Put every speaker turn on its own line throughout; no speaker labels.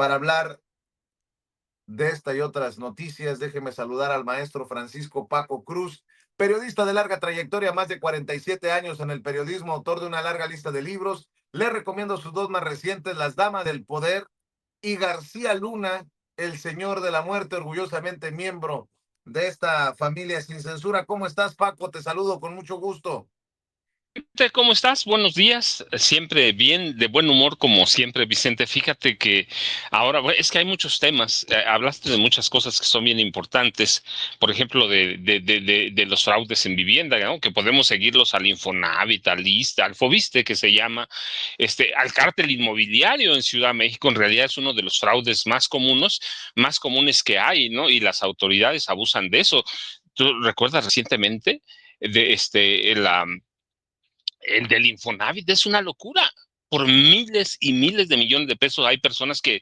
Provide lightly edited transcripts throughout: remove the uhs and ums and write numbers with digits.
para hablar de esta y otras noticias. Déjeme saludar al maestro Francisco Paco Cruz, periodista de larga trayectoria, más de 47 años en el periodismo, autor de una larga lista de libros. Le recomiendo sus dos más recientes, Las Damas del Poder y García Luna, el Señor de la Muerte, orgullosamente miembro de esta familia sin censura. ¿Cómo estás, Paco? Te saludo con mucho gusto.
¿Cómo estás? Buenos días. Siempre bien, de buen humor como siempre, Vicente. Fíjate que ahora es que hay muchos temas. Hablaste de muchas cosas que son bien importantes. Por ejemplo, de los fraudes en vivienda, ¿no? Que podemos seguirlos al Infonavit, al ISSSTE, al Fobiste, que se llama, al cártel inmobiliario en Ciudad de México. En realidad es uno de los fraudes más comunes que hay, ¿no? Y las autoridades abusan de eso. ¿Tú recuerdas recientemente el del Infonavit? Es una locura. Por miles y miles de millones de pesos hay personas que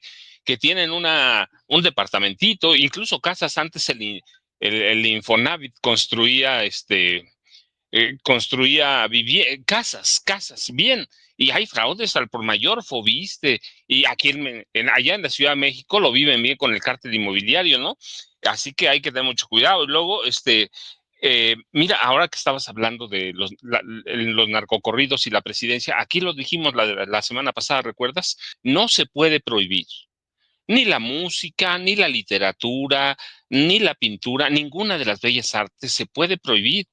tienen un departamentito, incluso casas. Antes el Infonavit construía casas, bien. Y hay fraudes al por mayor, Fobiste, y aquí allá en la Ciudad de México lo viven bien con el cártel inmobiliario, ¿no? Así que hay que tener mucho cuidado. Y luego, mira, ahora que estabas hablando de los narcocorridos y la presidencia, aquí lo dijimos la semana pasada, ¿recuerdas? No se puede prohibir ni la música, ni la literatura, ni la pintura, ninguna de las bellas artes se puede prohibir.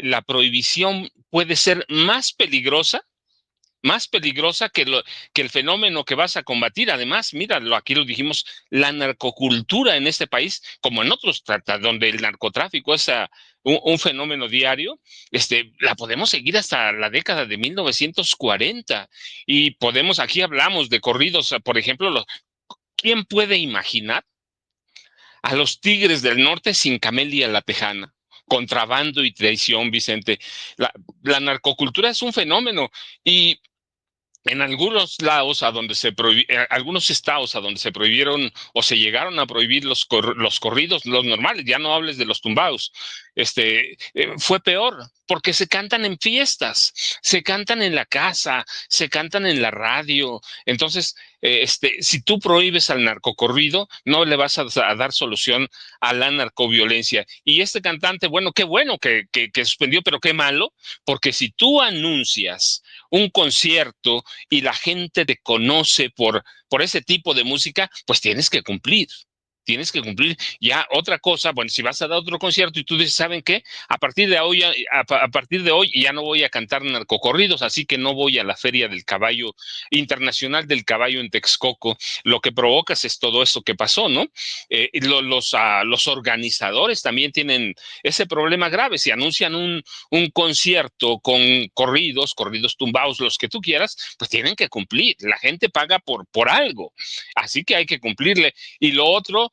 La prohibición puede ser más peligrosa que el fenómeno que vas a combatir. Además, mira, aquí lo dijimos, la narcocultura en este país, como en otros donde el narcotráfico es un fenómeno diario, la podemos seguir hasta la década de 1940 y aquí hablamos de corridos, por ejemplo, ¿quién puede imaginar a los Tigres del Norte sin Camelia la Tejana? Contrabando y traición, Vicente. La, la narcocultura es un fenómeno y en algunos lados algunos estados a donde se prohibieron o se llegaron a prohibir los corridos, los normales, ya no hables de los tumbados, fue peor, porque se cantan en fiestas, se cantan en la casa, se cantan en la radio. Entonces, si tú prohíbes al narcocorrido, no le vas a dar solución a la narcoviolencia. Y este cantante, qué bueno que suspendió, pero qué malo, porque si tú anuncias un concierto y la gente te conoce por ese tipo de música, pues tienes que cumplir. Tienes que cumplir. Ya otra cosa, bueno, si vas a dar otro concierto y tú dices, ¿saben qué? A partir de hoy ya no voy a cantar narcocorridos, así que no voy a la Feria del Caballo Internacional del Caballo en Texcoco. Lo que provocas es todo esto que pasó, ¿no? Los organizadores también tienen ese problema grave. Si anuncian un concierto con corridos tumbados, los que tú quieras, pues tienen que cumplir. La gente paga por algo. Así que hay que cumplirle. Y lo otro,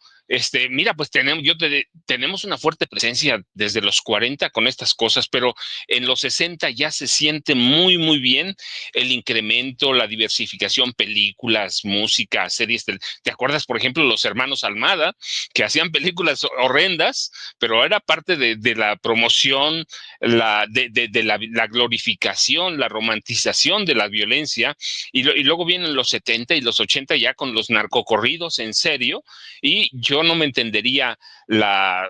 mira, pues tenemos una fuerte presencia desde los 40 con estas cosas, pero en los 60 ya se siente muy, muy bien el incremento, la diversificación, películas, música, series. ¿Te acuerdas, por ejemplo, los hermanos Almada, que hacían películas horrendas, pero era parte de la promoción, la glorificación, la romantización de la violencia? Y luego vienen los 70 y los 80 ya con los narcocorridos en serio, y yo no me entendería la,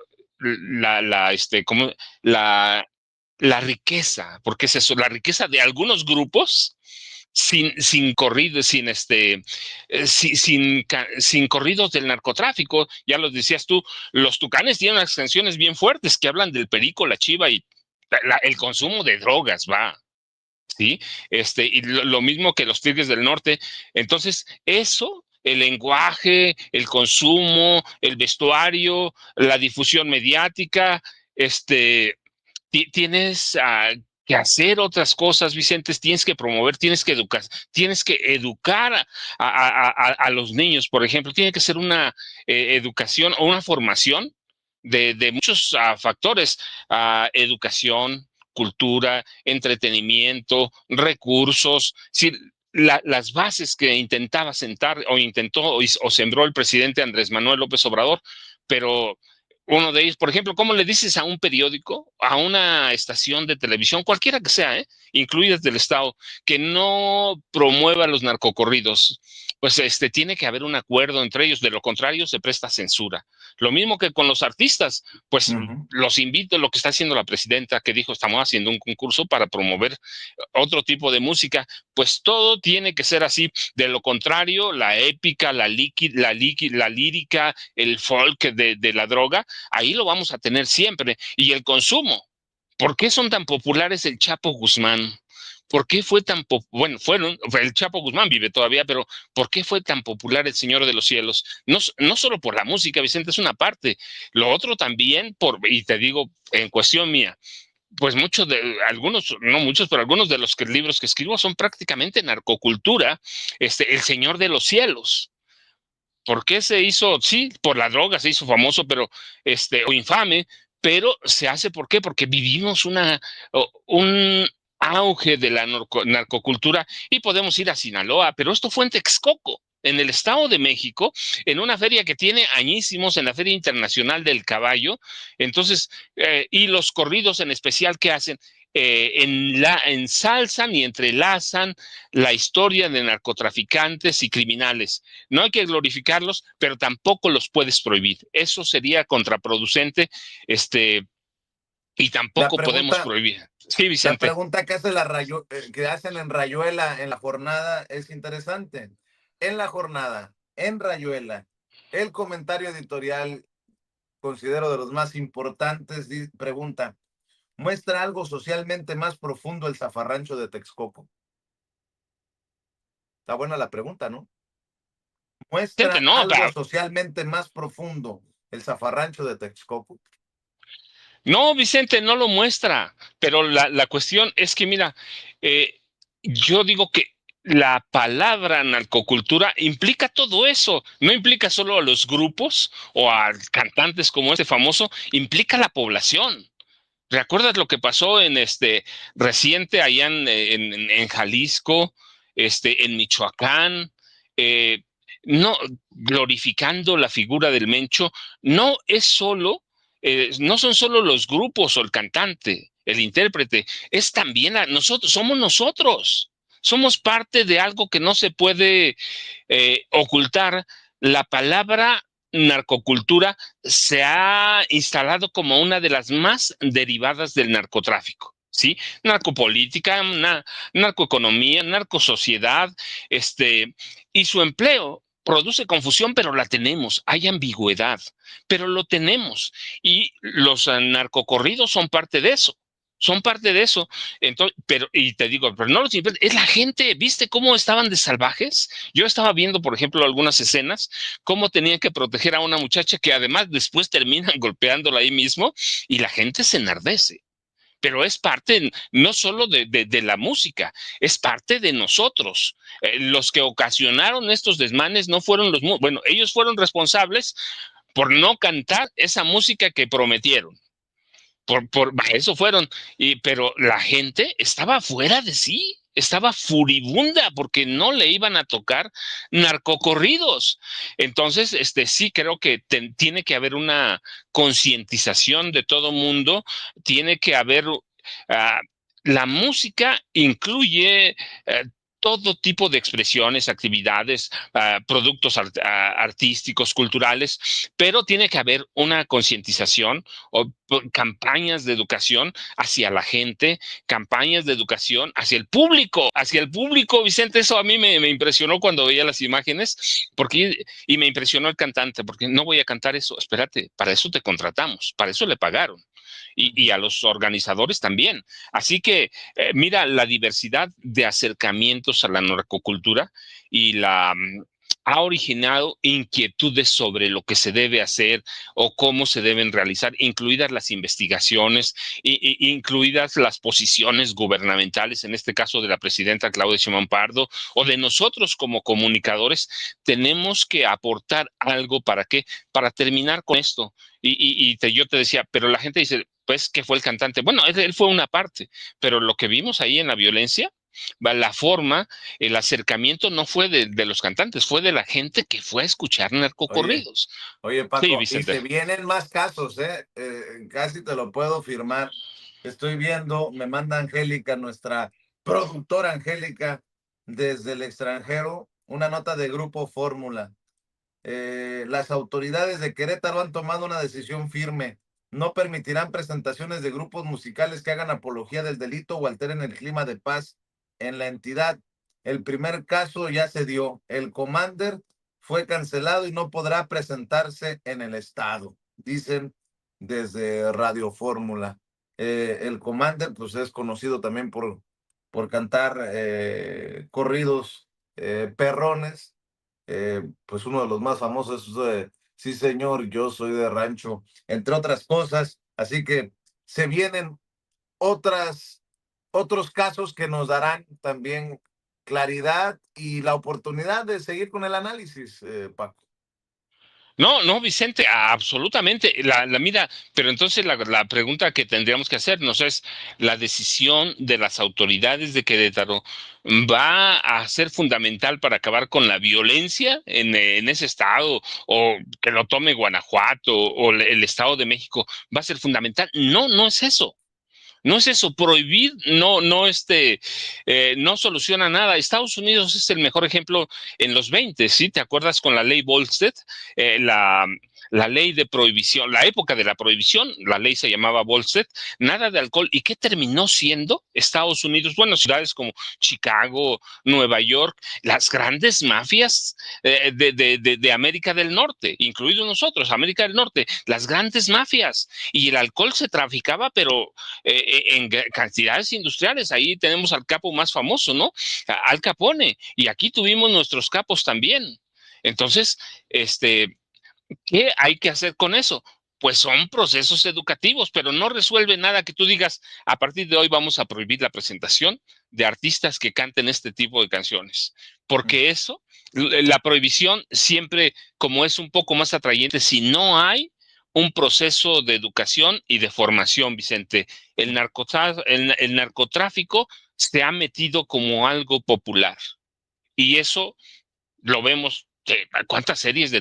como la riqueza, porque es eso, la riqueza de algunos grupos sin corridos, sin corridos del narcotráfico. Ya lo decías tú, los Tucanes tienen unas canciones bien fuertes que hablan del perico, la chiva y el consumo de drogas, va. ¿Sí? Y lo mismo que los Tigres del Norte. Entonces, eso, el lenguaje, el consumo, el vestuario, la difusión mediática, tienes que hacer otras cosas, Vicente. Tienes que promover, tienes que educar a los niños, por ejemplo. Tiene que ser una educación o una formación de muchos factores: educación, cultura, entretenimiento, recursos. Sí, las bases que intentaba sentar o intentó o sembró el presidente Andrés Manuel López Obrador, pero uno de ellos, por ejemplo, ¿cómo le dices a un periódico, a una estación de televisión, cualquiera que sea, incluidas del Estado, que no promueva los narcocorridos? pues tiene que haber un acuerdo entre ellos, de lo contrario se presta censura. Lo mismo que con los artistas, pues los invito, lo que está haciendo la presidenta, que dijo, estamos haciendo un concurso para promover otro tipo de música, pues todo tiene que ser así, de lo contrario, la épica, la lírica, el folk de la droga, ahí lo vamos a tener siempre, y el consumo. ¿Por qué son tan populares el Chapo Guzmán? ¿Por qué fue tan bueno, el Chapo Guzmán vive todavía, pero ¿por qué fue tan popular el Señor de los Cielos? No, no solo por la música, Vicente, es una parte. Lo otro también, y te digo, en cuestión mía, pues algunos, no muchos, pero algunos de los libros que escribo son prácticamente narcocultura, el Señor de los Cielos. ¿Por qué se hizo? Sí, por la droga se hizo famoso, pero o infame, pero se hace ¿por qué? Porque vivimos un auge de la narcocultura y podemos ir a Sinaloa, pero esto fue en Texcoco, en el Estado de México, en una feria que tiene añísimos, en la Feria Internacional del Caballo. Entonces, y los corridos en especial que hacen, ensalzan y entrelazan la historia de narcotraficantes y criminales. No hay que glorificarlos, pero tampoco los puedes prohibir. Eso sería contraproducente, y
La
tampoco podemos
pregunta,
prohibir. Sí,
la
Vicente.
pregunta que hace que hacen en Rayuela en la jornada es interesante. En la jornada, en Rayuela, el comentario editorial, considero de los más importantes, pregunta, ¿muestra algo socialmente más profundo el zafarrancho de Texcoco? Está buena la pregunta, ¿no?
Vicente,
¿Muestra
no,
algo socialmente más profundo el zafarrancho de Texcoco?
no, Vicente, no lo muestra, pero la cuestión es que, mira, yo digo que la palabra narcocultura implica todo eso, no implica solo a los grupos o a cantantes como este famoso, implica a la población. ¿Recuerdas lo que pasó en reciente allá en Jalisco, en Michoacán? Eh, no, glorificando la figura del Mencho, no es solo, no son solo los grupos o el cantante, el intérprete, es también nosotros. Somos parte de algo que no se puede ocultar. La palabra narcocultura se ha instalado como una de las más derivadas del narcotráfico. ¿Sí? Narcopolítica, narcoeconomía, narcosociedad, y su empleo produce confusión, pero la tenemos, hay ambigüedad, pero lo tenemos. Y los narcocorridos son parte de eso. Son parte de eso. Entonces, y te digo, pero no los es la gente, ¿viste cómo estaban de salvajes? Yo estaba viendo, por ejemplo, algunas escenas, cómo tenían que proteger a una muchacha que además después terminan golpeándola ahí mismo y la gente se enardece. Pero es parte no solo de la música, es parte de nosotros. Los que ocasionaron estos desmanes no fueron bueno, ellos fueron responsables por no cantar esa música que prometieron. Eso fueron, pero la gente estaba fuera de sí, estaba furibunda porque no le iban a tocar narcocorridos. Entonces, sí creo que tiene que haber una concientización de todo mundo, tiene que haber, la música incluye todo tipo de expresiones, actividades, productos artísticos, culturales, pero tiene que haber una concientización o campañas de educación hacia la gente, campañas de educación hacia el público, Vicente. Eso a mí me impresionó cuando veía las imágenes, y me impresionó el cantante, porque no voy a cantar eso, espérate, para eso te contratamos, para eso le pagaron. Y a los organizadores también. Así que mira la diversidad de acercamientos a la narcocultura y ha originado inquietudes sobre lo que se debe hacer o cómo se deben realizar, incluidas las investigaciones, incluidas las posiciones gubernamentales, en este caso de la presidenta Claudia Sheinbaum Pardo o de nosotros como comunicadores. Tenemos que aportar algo para terminar con esto. Yo te decía, pero la gente dice, pues, ¿qué fue el cantante? Bueno, él fue una parte, pero lo que vimos ahí en la violencia, la forma, el acercamiento no fue de los cantantes, fue de la gente que fue a escuchar
Oye,
narcocorridos.
oye,
Sí,
Paco, y
Vicente.
se vienen más casos, ¿eh? Casi te lo puedo firmar. Estoy viendo, me manda Angélica, nuestra productora Angélica, desde el extranjero, una nota de Grupo Fórmula. Las autoridades de Querétaro han tomado una decisión firme. No permitirán presentaciones de grupos musicales que hagan apología del delito o alteren el clima de paz en la entidad. El primer caso ya se dio. El Commander fue cancelado y no podrá presentarse en el estado, dicen desde Radio Fórmula. El Commander pues es conocido también por cantar corridos perrones, pues uno de los más famosos es Sí, señor, yo soy de rancho, entre otras cosas. Así que se vienen otros casos que nos darán también claridad y la oportunidad de seguir con el análisis, Paco.
No, no, Vicente, absolutamente. Mira, pero entonces la pregunta que tendríamos que hacernos es, ¿la decisión de las autoridades de Querétaro va a ser fundamental para acabar con la violencia en ese estado, o que lo tome Guanajuato o el Estado de México? ¿Va a ser fundamental? No, no es eso. No es eso, prohibir no soluciona nada. Estados Unidos es el mejor ejemplo en los 20, ¿sí? ¿Te acuerdas con la ley Volstead? Eh, la, la ley de prohibición, la época de la prohibición, la ley se llamaba Volstead, nada de alcohol. ¿Y qué terminó siendo Estados Unidos? Bueno, ciudades como Chicago, Nueva York, las grandes mafias de América del Norte, incluidos nosotros, América del Norte, las grandes mafias. Y el alcohol se traficaba, pero en cantidades industriales. Ahí tenemos al capo más famoso, ¿no? Al Capone. Y aquí tuvimos nuestros capos también. Entonces, ¿qué hay que hacer con eso? Pues son procesos educativos, pero no resuelve nada que tú digas, a partir de hoy vamos a prohibir la presentación de artistas que canten este tipo de canciones. Porque eso, la prohibición siempre, como es un poco más atrayente, si no hay un proceso de educación y de formación, Vicente. El narcotráfico se ha metido como algo popular y eso lo vemos. ¿Cuántas series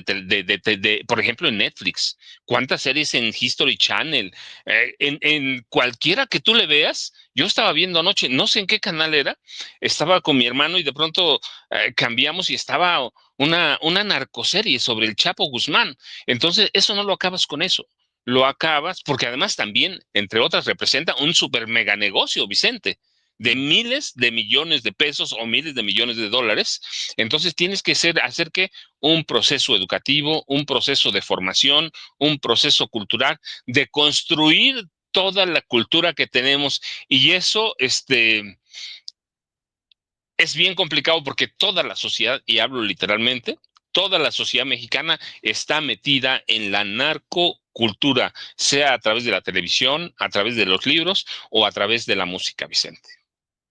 por ejemplo, en Netflix? ¿Cuántas series en History Channel? En cualquiera que tú le veas, yo estaba viendo anoche, no sé en qué canal era, estaba con mi hermano y de pronto cambiamos y estaba una narcoserie sobre el Chapo Guzmán. Entonces, eso no lo acabas con eso. Lo acabas porque además también, entre otras, representa un super mega negocio, Vicente, de miles de millones de pesos o miles de millones de dólares. Entonces tienes que hacer que un proceso educativo, un proceso de formación, un proceso cultural, de construir toda la cultura que tenemos. Y eso es bien complicado porque toda la sociedad, y hablo literalmente, toda la sociedad mexicana está metida en la narcocultura, sea a través de la televisión, a través de los libros o a través de la música, Vicente.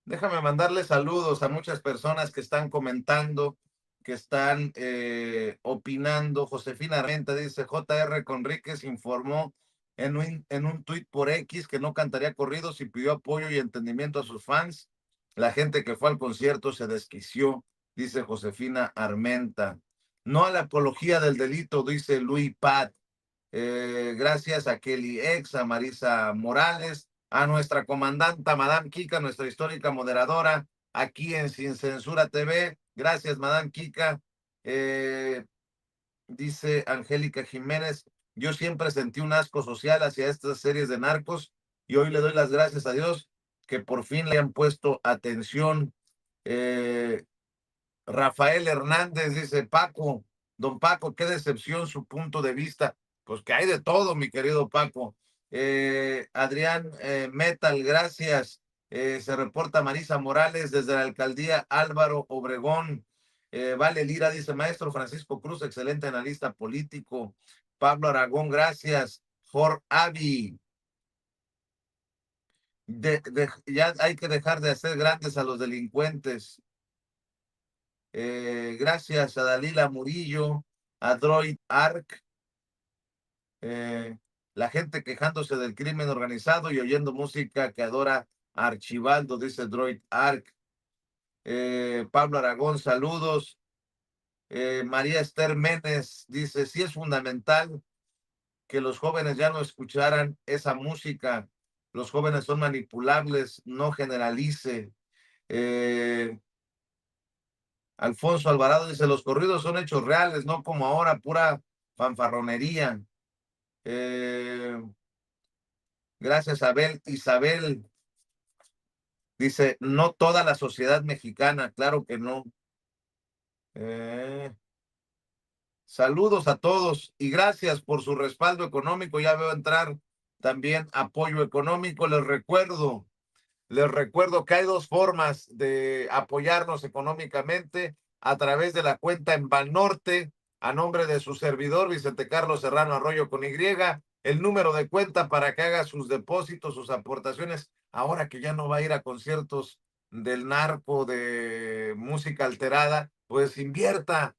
Déjame mandarle saludos a muchas personas que están comentando, que están opinando. Josefina Renta dice, J.R. Conríquez informó en un tuit por X que no cantaría corridos y pidió apoyo y entendimiento a sus fans. La gente que fue al concierto se desquició, dice Josefina Armenta. No a la apología del delito, dice Luis Pat. Gracias a Kelly Ex, a Marisa Morales, a nuestra comandanta, Madame Kika, nuestra histórica moderadora, aquí en Sin Censura TV. Gracias, Madame Kika. Dice Angélica Jiménez, yo siempre sentí un asco social hacia estas series de narcos y hoy le doy las gracias a Dios que por fin le hayan puesto atención. Eh, Rafael Hernández dice, Paco, don Paco, qué decepción su punto de vista. Pues que hay de todo, mi querido Paco. Adrián Metal, gracias. Se reporta Marisa Morales desde la alcaldía Álvaro Obregón. Vale Lira dice, maestro Francisco Cruz, excelente analista político. Pablo Aragón, gracias. For Avi, ya hay que dejar de hacer grandes a los delincuentes. Gracias a Dalila Murillo, a Droid Arc, eh, la gente quejándose del crimen organizado y oyendo música que adora a Archibaldo, dice Droid Arc. Pablo Aragón, saludos. María Esther Méndez dice, sí es fundamental que los jóvenes ya no escucharan esa música. Los jóvenes son manipulables, no generalice. Eh, Alfonso Alvarado dice, los corridos son hechos reales, no como ahora, pura fanfarronería. Gracias, Abel. Isabel dice, no toda la sociedad mexicana, claro que no. Eh, Saludos a todos y gracias por su respaldo económico. Ya veo entrar también apoyo económico. Les recuerdo que hay dos formas de apoyarnos económicamente a través de la cuenta en Banorte, a nombre de su servidor, Vicente Carlos Serrano Arroyo con Y, el número de cuenta para que haga sus depósitos, sus aportaciones, ahora que ya no va a ir a conciertos del narco, de música alterada, pues invierta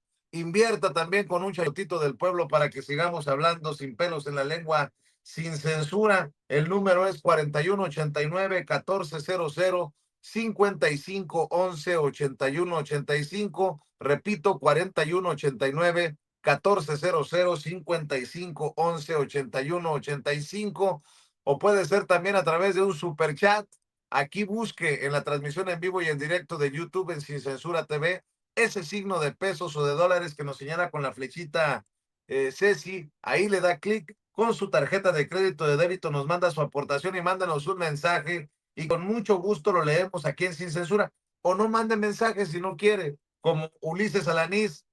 también con un chayotito del pueblo para que sigamos hablando sin pelos en la lengua, sin censura. El número es 4189-1400, 5511-8185. Repito, 4189-1400, 5511-8185. O puede ser también a través de un super chat. Aquí busque en la transmisión en vivo y en directo de YouTube en Sin Censura TV ese signo de pesos o de dólares que nos señala con la flechita Ceci. Ahí le da clic con su tarjeta de crédito, de débito, nos manda su aportación y mándanos un mensaje y con mucho gusto lo leemos aquí en Sin Censura. O no mande mensajes si no quiere, como Ulises Alanís,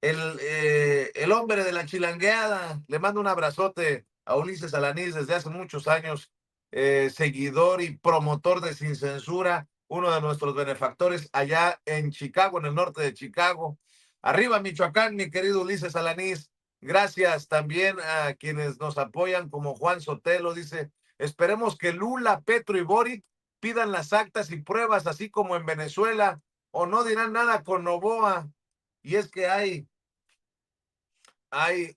el hombre de la chilangueada. Le mando un abrazote a Ulises Alanís desde hace muchos años, seguidor y promotor de Sin Censura, uno de nuestros benefactores allá en Chicago, en el norte de Chicago. Arriba Michoacán, mi querido Ulises Alanís. Gracias también a quienes nos apoyan, como Juan Sotelo dice, esperemos que Lula, Petro y Boric pidan las actas y pruebas, así como en Venezuela, o no dirán nada con Novoa. Y es que hay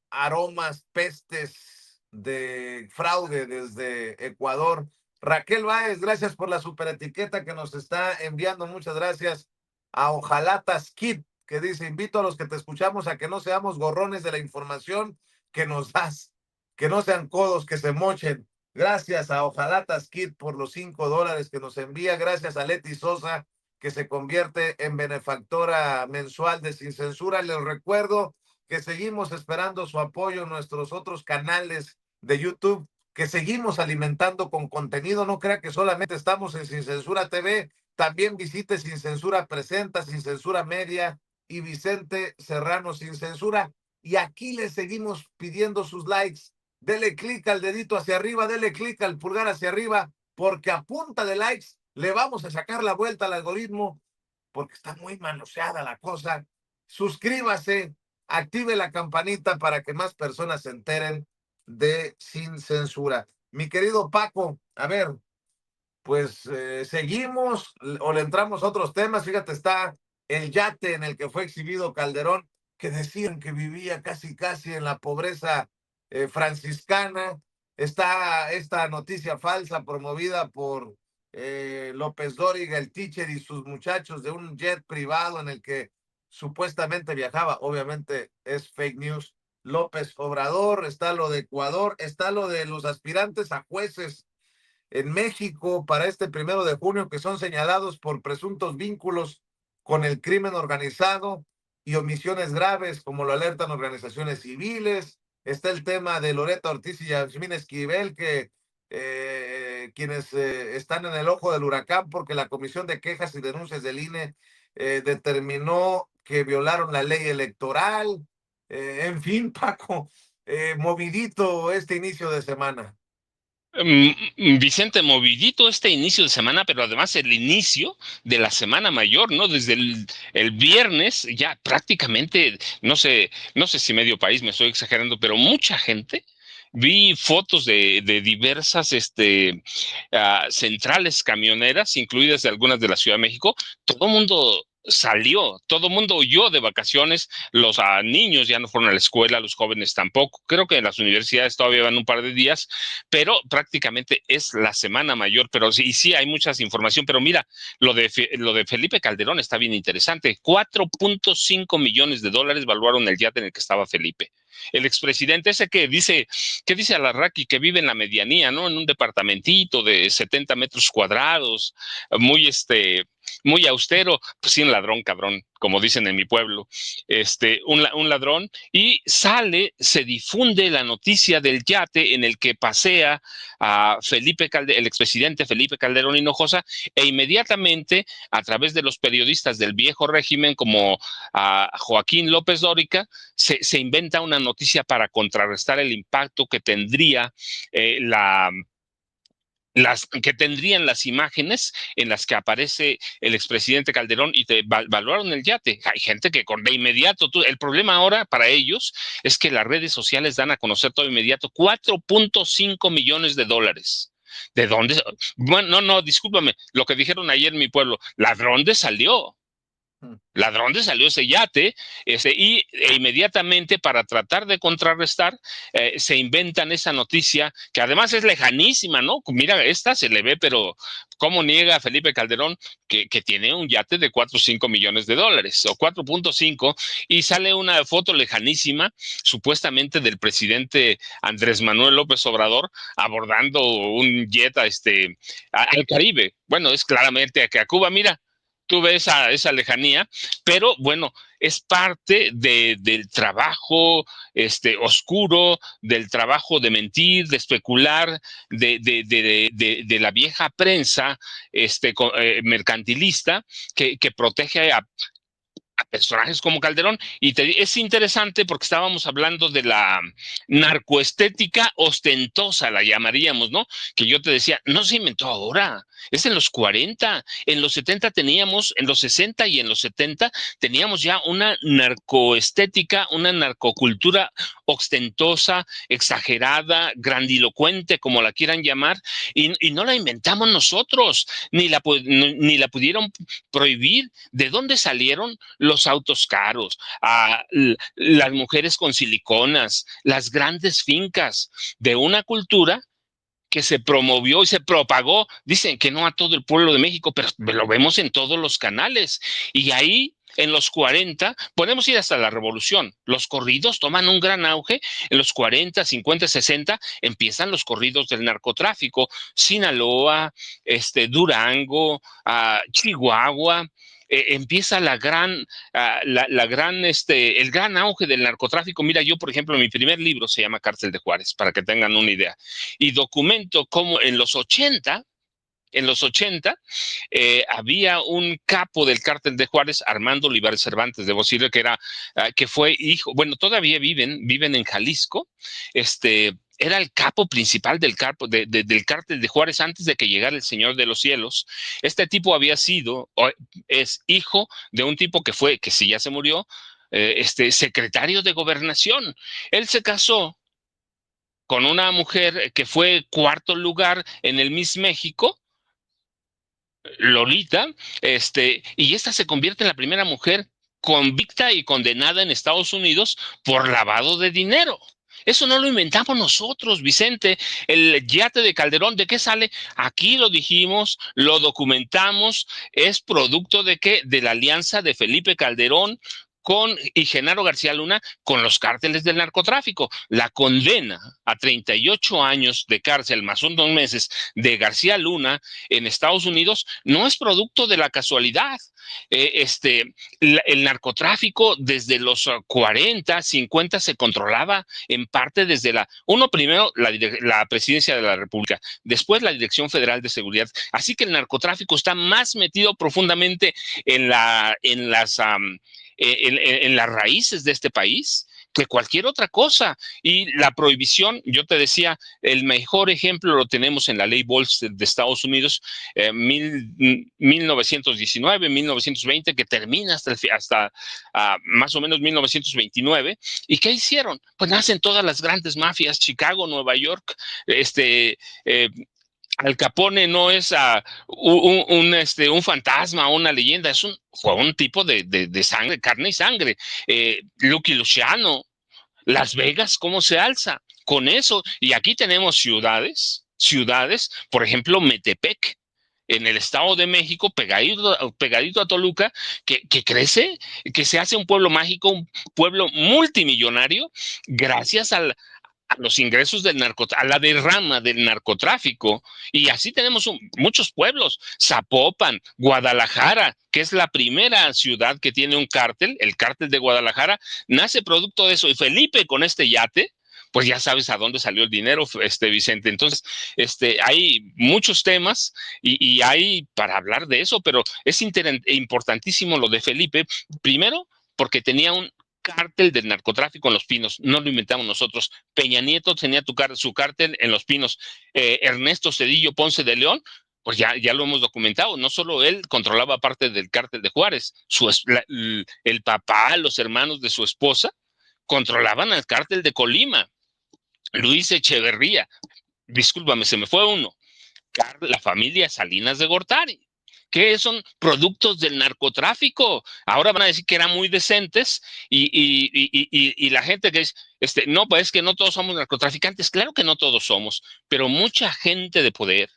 aromas, pestes de fraude desde Ecuador. Raquel Báez, gracias por la superetiqueta que nos está enviando. Muchas gracias a Ojalatas Kit, que dice, invito a los que te escuchamos a que no seamos gorrones de la información que nos das, que no sean codos, que se mochen. Gracias a Ojalatas Kit por los $5 que nos envía. Gracias a Leti Sosa, que se convierte en benefactora mensual de Sin Censura. Les recuerdo que seguimos esperando su apoyo en nuestros otros canales de YouTube, que seguimos alimentando con contenido. No crea que solamente estamos en Sin Censura TV, también visite Sin Censura Presenta, Sin Censura Media y Vicente Serrano Sin Censura. Y aquí le seguimos pidiendo sus likes. Dele clic al dedito hacia arriba, dele clic al pulgar hacia arriba, porque a punta de likes le vamos a sacar la vuelta al algoritmo, porque está muy manoseada la cosa. Suscríbase, active la campanita para que más personas se enteren de Sin Censura. Mi querido Paco, a ver, pues seguimos o le entramos a otros temas. Fíjate, está el yate en el que fue exhibido Calderón, que decían que vivía casi en la pobreza franciscana. Está esta noticia falsa promovida por López Dóriga, el teacher y sus muchachos, de un jet privado en el que supuestamente viajaba. Obviamente es fake news. López Obrador, está lo de Ecuador, está lo de los aspirantes a jueces en México para este 1 de junio, que son señalados por presuntos vínculos con el crimen organizado y omisiones graves, como lo alertan organizaciones civiles. Está el tema de Loretta Ortiz y Yasmín Esquivel, que quienes están en el ojo del huracán porque la Comisión de Quejas y Denuncias del INE determinó que violaron la ley electoral. En fin, Paco, movidito este inicio de semana.
Vicente, movidito este inicio de semana, pero además el inicio de la Semana Mayor, ¿no? Desde el viernes, ya prácticamente, no sé si medio país, me estoy exagerando, pero mucha gente. Vi fotos de diversas centrales camioneras, incluidas de algunas de la Ciudad de México. Todo el mundo salió, todo el mundo huyó de vacaciones. Los niños ya no fueron a la escuela, los jóvenes tampoco. Creo que en las universidades todavía van un par de días, pero prácticamente es la Semana Mayor. Pero sí hay mucha información. Pero mira, lo de Felipe Calderón está bien interesante. 4.5 millones de dólares valuaron el yate en el que estaba Felipe. El expresidente ese que dice Alarraqui que vive en la medianía, ¿no? En un departamentito de 70 metros cuadrados, muy muy austero, pues sí, un ladrón, cabrón, como dicen en mi pueblo, un ladrón, y se difunde la noticia del yate en el que pasea a el expresidente Felipe Calderón Hinojosa, e inmediatamente, a través de los periodistas del viejo régimen, como a Joaquín López Dóriga, se inventa una noticia para contrarrestar el impacto que tendría que tendrían las imágenes en las que aparece el expresidente Calderón y te valoraron el yate. Hay gente que de inmediato, el problema ahora para ellos es que las redes sociales dan a conocer todo inmediato 4.5 millones de dólares. ¿De dónde? Bueno, no, discúlpame, lo que dijeron ayer en mi pueblo, ¿ladrón de salió? Ladrón de salió ese yate, inmediatamente para tratar de contrarrestar, se inventan esa noticia que además es lejanísima, ¿no? Mira, esta se le ve, pero ¿cómo niega Felipe Calderón que tiene un yate de 4 o 5 millones de dólares o 4.5? Y sale una foto lejanísima, supuestamente del presidente Andrés Manuel López Obrador abordando un jet al Caribe. Bueno, es claramente que a Cuba, mira, tú ves esa lejanía, pero bueno, es parte del trabajo oscuro, del trabajo de mentir, de especular, de la vieja prensa mercantilista que protege a personajes como Calderón. Y es interesante porque estábamos hablando de la narcoestética ostentosa, la llamaríamos, ¿no? Que yo te decía, no se inventó ahora, es en los 40, en los 70 teníamos, en los 60 y en los 70 teníamos ya una narcoestética, una narcocultura ostentosa, exagerada, grandilocuente, como la quieran llamar, y no la inventamos nosotros, ni la pudieron prohibir. ¿De dónde salieron los autos caros, las mujeres con siliconas, las grandes fincas? De una cultura que se promovió y se propagó? Dicen que no a todo el pueblo de México, pero lo vemos en todos los canales. Y ahí, en los 40, podemos ir hasta la Revolución. Los corridos toman un gran auge. En los 40, 50, 60 empiezan los corridos del narcotráfico. Sinaloa, Durango, Chihuahua. Empieza el gran auge del narcotráfico. Mira, yo, por ejemplo, mi primer libro se llama Cártel de Juárez, para que tengan una idea. Y documento cómo en los 80 había un capo del cártel de Juárez, Armando Olivares Cervantes, debo decirle que fue hijo, bueno, todavía viven en Jalisco. Era el capo principal del cártel de Juárez antes de que llegara el Señor de los Cielos. Este tipo es hijo de un tipo que sí ya se murió, secretario de Gobernación. Él se casó con una mujer que fue cuarto lugar en el Miss México, Lolita, y esta se convierte en la primera mujer convicta y condenada en Estados Unidos por lavado de dinero. Eso no lo inventamos nosotros, Vicente. El yate de Calderón, ¿de qué sale? Aquí lo dijimos, lo documentamos. ¿Es producto de qué? De la alianza de Felipe Calderón y Genaro García Luna con los cárteles del narcotráfico. La condena a 38 años de cárcel más unos meses de García Luna en Estados Unidos no es producto de la casualidad. El narcotráfico desde los 40, 50 se controlaba en parte desde primero la Presidencia de la República, después la Dirección Federal de Seguridad. Así que el narcotráfico está más metido profundamente en las raíces de este país que cualquier otra cosa. Y la prohibición, yo te decía, el mejor ejemplo lo tenemos en la ley Volstead de Estados Unidos, 1919, 1920, que termina hasta más o menos 1929. ¿Y qué hicieron? Pues nacen todas las grandes mafias, Chicago, Nueva York. Al Capone no es un fantasma o una leyenda, fue un tipo de sangre, carne y sangre. Lucky Luciano, Las Vegas, ¿cómo se alza? Con eso, y aquí tenemos ciudades, por ejemplo, Metepec, en el Estado de México, pegadito a Toluca, que crece, que se hace un pueblo mágico, un pueblo multimillonario, gracias a los ingresos del narcotráfico, a la derrama del narcotráfico. Y así tenemos muchos pueblos, Zapopan, Guadalajara, que es la primera ciudad que tiene un cártel, el cártel de Guadalajara, nace producto de eso. Y Felipe con este yate, pues ya sabes a dónde salió el dinero, Vicente. Entonces, hay muchos temas y hay para hablar de eso, pero es importantísimo lo de Felipe, primero porque tenía un cártel del narcotráfico en Los Pinos, no lo inventamos nosotros. Peña Nieto tenía su cártel en Los Pinos. Ernesto Cedillo Ponce de León, pues ya lo hemos documentado, no solo él controlaba parte del cártel de Juárez, el papá, los hermanos de su esposa controlaban el cártel de Colima. Luis Echeverría, discúlpame, se me fue uno, la familia Salinas de Gortari, que son productos del narcotráfico. Ahora van a decir que eran muy decentes y la gente que dice, no, pues es que no todos somos narcotraficantes. Claro que no todos somos, pero mucha gente de poder,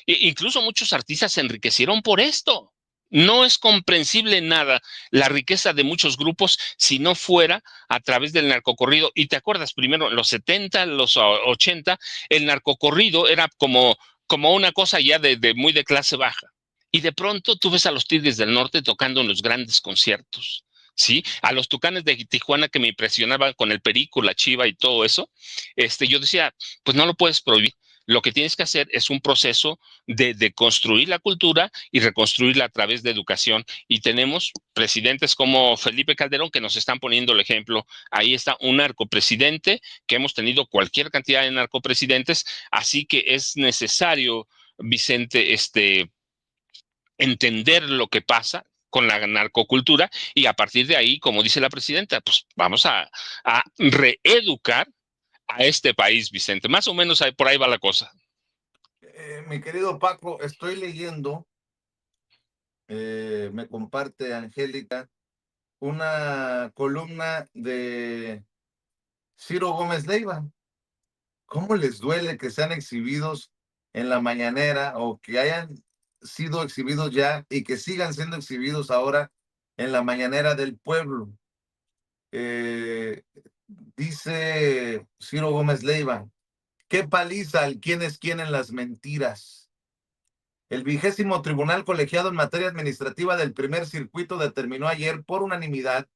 incluso muchos artistas se enriquecieron por esto. No es comprensible nada la riqueza de muchos grupos si no fuera a través del narcocorrido. Y te acuerdas, primero, en los 70, los 80, el narcocorrido era como una cosa ya muy de clase baja. Y de pronto tú ves a los Tigres del Norte tocando en los grandes conciertos, ¿sí? A los Tucanes de Tijuana que me impresionaban con el Perico, la Chiva y todo eso. Yo decía, pues no lo puedes prohibir. Lo que tienes que hacer es un proceso de construir la cultura y reconstruirla a través de educación. Y tenemos presidentes como Felipe Calderón que nos están poniendo el ejemplo. Ahí está un narcopresidente, que hemos tenido cualquier cantidad de narcopresidentes, así que es necesario, Vicente, entender lo que pasa con la narcocultura y a partir de ahí, como dice la presidenta, pues vamos a reeducar a este país, Vicente. Más o menos por ahí va la cosa.
Mi querido Paco, estoy leyendo, me comparte Angélica, una columna de Ciro Gómez Leiva. ¿Cómo les duele que sean exhibidos en la mañanera o que hayan sido exhibidos ya y que sigan siendo exhibidos ahora en la mañanera del pueblo? Eh, Dice Ciro Gómez Leiva, qué paliza al quién es quién en las mentiras. El 20º Tribunal Colegiado en Materia Administrativa del Primer Circuito determinó ayer por unanimidad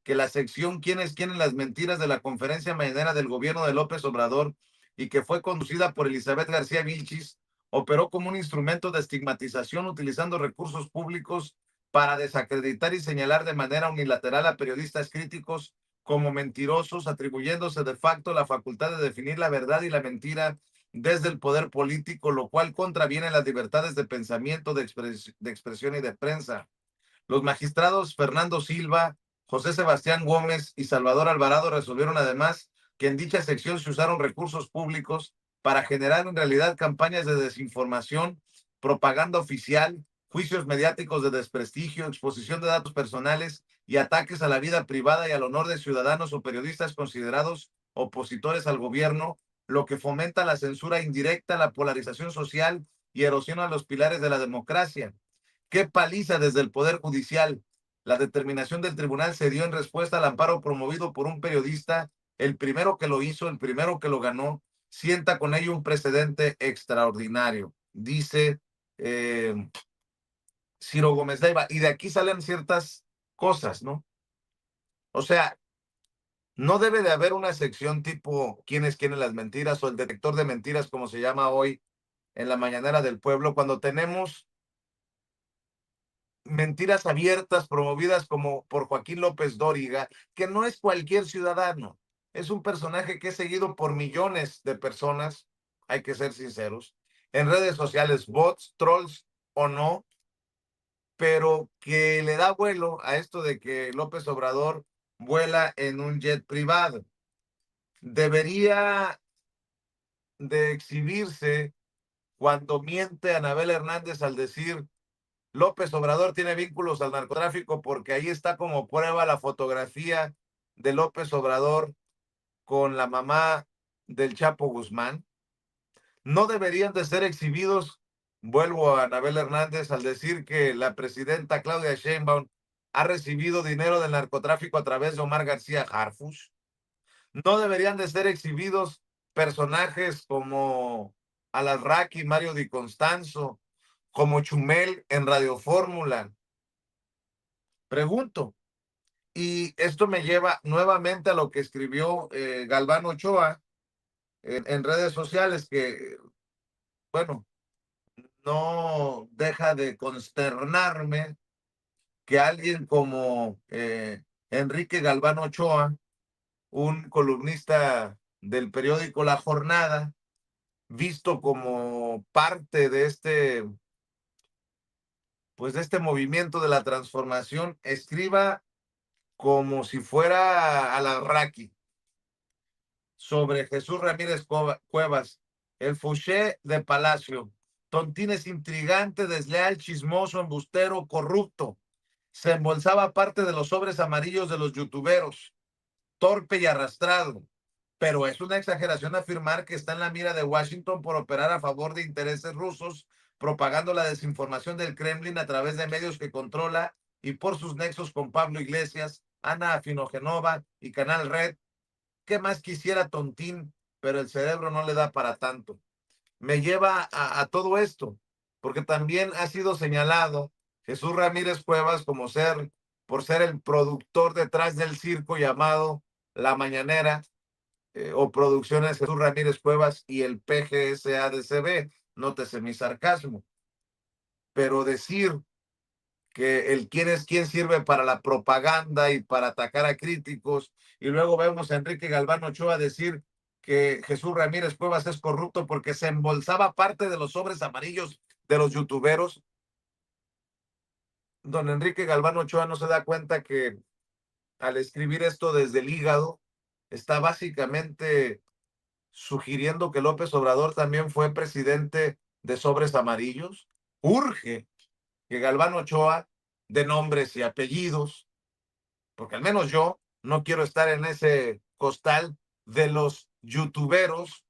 que la sección ¿Quién es quién en las mentiras de la conferencia mañanera del gobierno de López Obrador y que fue conducida por Elizabeth García Vilchis operó como un instrumento de estigmatización utilizando recursos públicos para desacreditar y señalar de manera unilateral a periodistas críticos como mentirosos, atribuyéndose de facto la facultad de definir la verdad y la mentira desde el poder político, lo cual contraviene las libertades de pensamiento, de expresión y de prensa. Los magistrados Fernando Silva, José Sebastián Gómez y Salvador Alvarado resolvieron además que en dicha sección se usaron recursos públicos para generar en realidad campañas de desinformación, propaganda oficial, juicios mediáticos de desprestigio, exposición de datos personales y ataques a la vida privada y al honor de ciudadanos o periodistas considerados opositores al gobierno, lo que fomenta la censura indirecta, la polarización social y erosiona los pilares de la democracia. Qué paliza desde el Poder Judicial. La determinación del tribunal se dio en respuesta al amparo promovido por un periodista, el primero que lo hizo, el primero que lo ganó, sienta con ello un precedente extraordinario, dice Ciro Gómez Leiva. Y de aquí salen ciertas cosas, ¿no? O sea, no debe de haber una sección tipo quién es quién en las mentiras o el detector de mentiras, como se llama hoy en la mañanera del pueblo, cuando tenemos mentiras abiertas promovidas como por Joaquín López Dóriga, que no es cualquier ciudadano, es un personaje que es seguido por millones de personas, hay que ser sinceros, en redes sociales, bots, trolls o no, pero que le da vuelo a esto de que López Obrador vuela en un jet privado. Debería de exhibirse cuando miente Anabel Hernández al decir López Obrador tiene vínculos al narcotráfico porque ahí está como prueba la fotografía de López Obrador con la mamá del Chapo Guzmán. No deberían de ser exhibidos, vuelvo a Anabel Hernández, al decir que la presidenta Claudia Sheinbaum ha recibido dinero del narcotráfico a través de Omar García Harfuch. No deberían de ser exhibidos personajes como Alarraqui, Mario Di Constanzo, como Chumel en Radio Fórmula. Pregunto, y esto me lleva nuevamente a lo que escribió Galván Ochoa en redes sociales, que, bueno, no deja de consternarme que alguien como Enrique Galván Ochoa, un columnista del periódico La Jornada, visto como parte de pues de este movimiento de la transformación, escriba como si fuera Alarraqui sobre Jesús Ramírez Cuevas, el Fouché de Palacio. Tontín es intrigante, desleal, chismoso, embustero, corrupto. Se embolsaba parte de los sobres amarillos de los youtuberos, torpe y arrastrado. Pero es una exageración afirmar que está en la mira de Washington por operar a favor de intereses rusos, propagando la desinformación del Kremlin a través de medios que controla y por sus nexos con Pablo Iglesias, Ana Afinogenova y Canal Red. ¿Qué más quisiera Tontín? Pero el cerebro no le da para tanto. Me lleva a todo esto, porque también ha sido señalado Jesús Ramírez Cuevas como por ser el productor detrás del circo llamado La Mañanera, o Producciones Jesús Ramírez Cuevas y el PGSADCB. Nótese mi sarcasmo. Pero decir que el quién es quién sirve para la propaganda y para atacar a críticos, y luego vemos a Enrique Galván Ochoa decir que Jesús Ramírez Cuevas es corrupto porque se embolsaba parte de los sobres amarillos de los youtuberos. Don Enrique Galván Ochoa no se da cuenta que al escribir esto desde el hígado está básicamente sugiriendo que López Obrador también fue presidente de sobres amarillos. Urge que Galván Ochoa de nombres y apellidos, porque al menos yo no quiero estar en ese costal de los youtuberos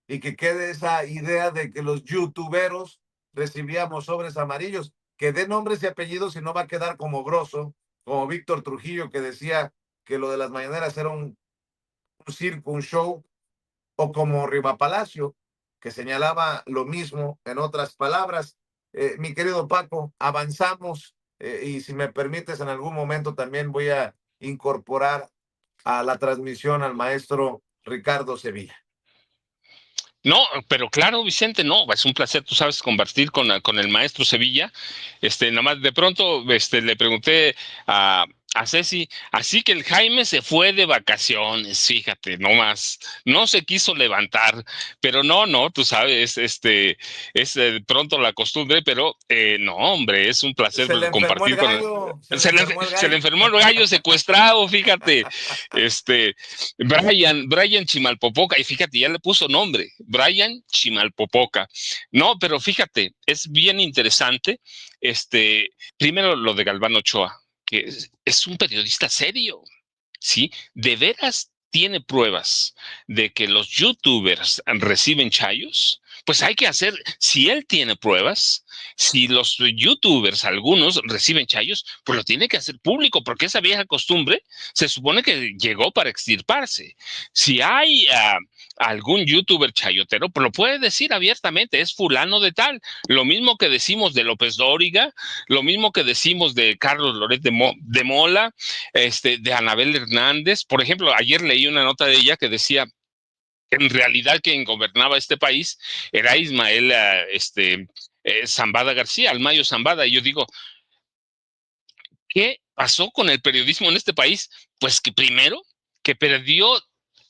y que quede esa idea de que los youtuberos recibíamos sobres amarillos, que dé nombres y apellidos y no va a quedar como Grosso, como Víctor Trujillo, que decía que lo de las mañaneras era un circo, un show, o como Riva Palacio, que señalaba lo mismo en otras palabras. Mi querido Paco, avanzamos y si me permites, en algún momento también voy a incorporar a la transmisión al maestro Ricardo Sevilla.
No, pero claro, Vicente, no, es un placer, tú sabes, compartir con el maestro Sevilla. Nada más de pronto le pregunté a Ceci, así que el Jaime se fue de vacaciones, fíjate, no más, no se quiso levantar, pero no, tú sabes, es pronto la costumbre, pero no, hombre, es un placer
Se le enfermó el
compartir
gallo, se le enfermó el
se le
gallo.
enfermó el gallo secuestrado, fíjate, Brian Chimalpopoca, y fíjate, ya le puso nombre, Brian Chimalpopoca. No, pero fíjate, es bien interesante, primero lo de Galván Ochoa, que es un periodista serio, ¿sí? De veras tiene pruebas de que los youtubers reciben chayos, pues hay que hacer, si él tiene pruebas, si los youtubers, algunos reciben chayos, pues lo tiene que hacer público, porque esa vieja costumbre se supone que llegó para extirparse. Si hay algún youtuber chayotero, pues lo puede decir abiertamente, es fulano de tal. Lo mismo que decimos de López Dóriga, lo mismo que decimos de Carlos Loret de Mola, de Anabel Hernández. Por ejemplo, ayer leí una nota de ella que decía en realidad quien gobernaba este país era Ismael Zambada García, Almayo Zambada. Y yo digo, ¿qué pasó con el periodismo en este país? Pues que primero, que perdió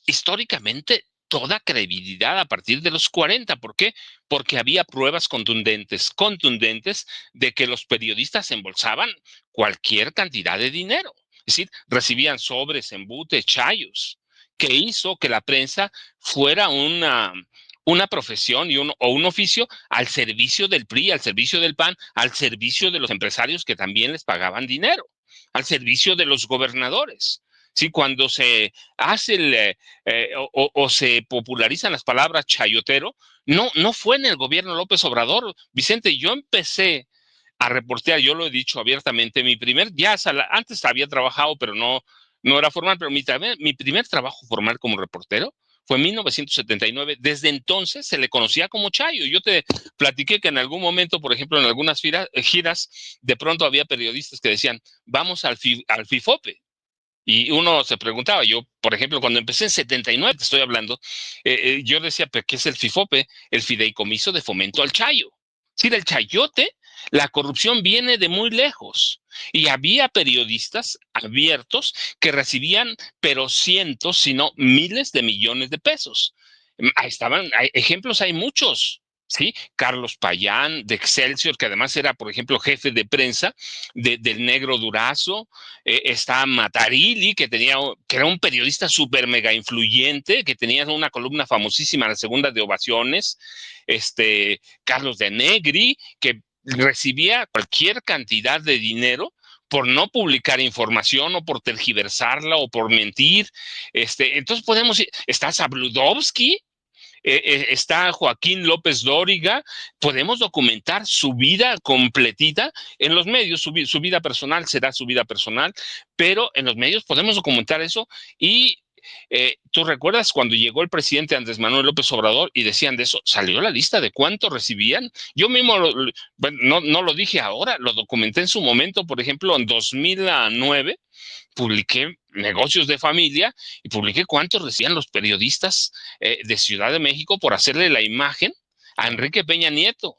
históricamente toda credibilidad a partir de los 40. ¿Por qué? Porque había pruebas contundentes de que los periodistas embolsaban cualquier cantidad de dinero. Es decir, recibían sobres, embutes, chayos, que hizo que la prensa fuera una profesión o un oficio al servicio del PRI, al servicio del PAN, al servicio de los empresarios que también les pagaban dinero, al servicio de los gobernadores. Sí, cuando se hace o se popularizan las palabras chayotero, no fue en el gobierno López Obrador. Vicente, yo empecé a reportear, yo lo he dicho abiertamente, antes había trabajado, pero no era formal, pero mi primer trabajo formal como reportero fue 1979. Desde entonces se le conocía como Chayo. Yo te platiqué que en algún momento, por ejemplo, en algunas giras, de pronto había periodistas que decían, vamos al FIFOPE. Y uno se preguntaba, yo, por ejemplo, cuando empecé en 79, te estoy hablando, yo decía, ¿pero qué es el FIFOPE? El Fideicomiso de Fomento al Chayo. Sí, del chayote, la corrupción viene de muy lejos. Y había periodistas abiertos que recibían, pero cientos, si no miles de millones de pesos. Ahí estaban, ejemplos hay muchos. ¿Sí? Carlos Payán, de Excelsior, que además era, por ejemplo, jefe de prensa del Negro Durazo. Está Matarili, que era un periodista súper mega influyente, que tenía una columna famosísima, la segunda de Ovaciones. Carlos de Negri, que recibía cualquier cantidad de dinero por no publicar información o por tergiversarla o por mentir. Entonces podemos ir, está Zabludovsky, está Joaquín López Dóriga. Podemos documentar su vida completita en los medios. Su vida personal será su vida personal, pero en los medios podemos documentar eso. Y ¿tú recuerdas cuando llegó el presidente Andrés Manuel López Obrador y decían de eso? Salió la lista de cuánto recibían. Yo mismo bueno, no lo dije ahora, lo documenté en su momento. Por ejemplo, en 2009 publiqué Negocios de Familia y publiqué cuánto recibían los periodistas de Ciudad de México por hacerle la imagen a Enrique Peña Nieto.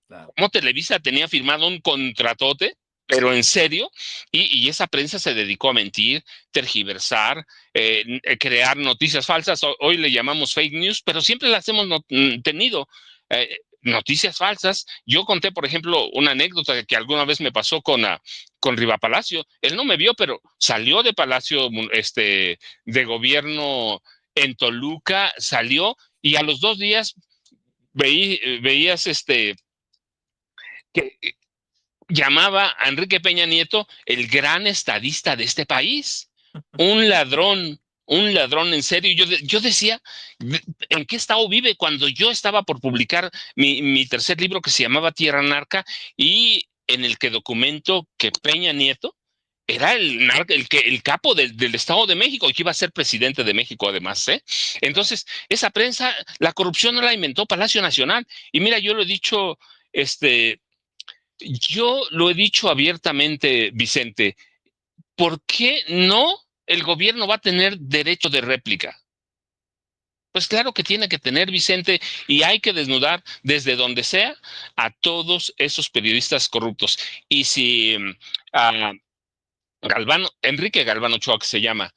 Claro.
Como Televisa tenía firmado un contratote, pero en serio, y esa prensa se dedicó a mentir, tergiversar, crear noticias falsas. Hoy le llamamos fake news, pero siempre las hemos tenido. Noticias falsas. Yo conté, por ejemplo, una anécdota que alguna vez me pasó con Riva Palacio. Él no me vio, pero salió de Palacio de Gobierno en Toluca, salió y a los 2 días veías que llamaba a Enrique Peña Nieto el gran estadista de este país. Un ladrón en serio. Yo decía, ¿en qué estado vive? Cuando yo estaba por publicar mi tercer libro que se llamaba Tierra Narca y en el que documento que Peña Nieto era el capo del Estado de México y que iba a ser presidente de México además. Entonces, esa prensa, la corrupción no la inventó Palacio Nacional. Y mira, yo lo he dicho abiertamente, Vicente, ¿por qué no el gobierno va a tener derecho de réplica? Pues claro que tiene que tener, Vicente, y hay que desnudar desde donde sea a todos esos periodistas corruptos. Y si Enrique Galván Ochoa, que se llama,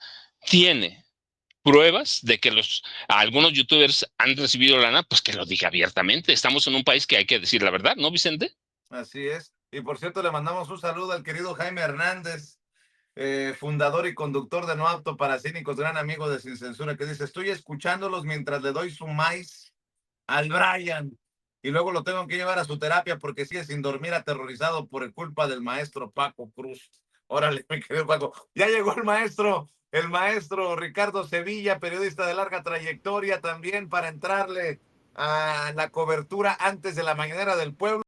tiene pruebas de que algunos youtubers han recibido lana, pues que lo diga abiertamente. Estamos en un país que hay que decir la verdad, ¿no, Vicente?
Así es. Y por cierto, le mandamos un saludo al querido Jaime Hernández, fundador y conductor de No Apto para Cínicos, gran amigo de Sin Censura, que dice, estoy escuchándolos mientras le doy su maíz al Brian y luego lo tengo que llevar a su terapia porque sigue sin dormir aterrorizado por culpa del maestro Paco Cruz. Órale, mi querido Paco. Ya llegó el maestro Ricardo Sevilla, periodista de larga trayectoria también para entrarle a la cobertura antes de la mañanera del pueblo.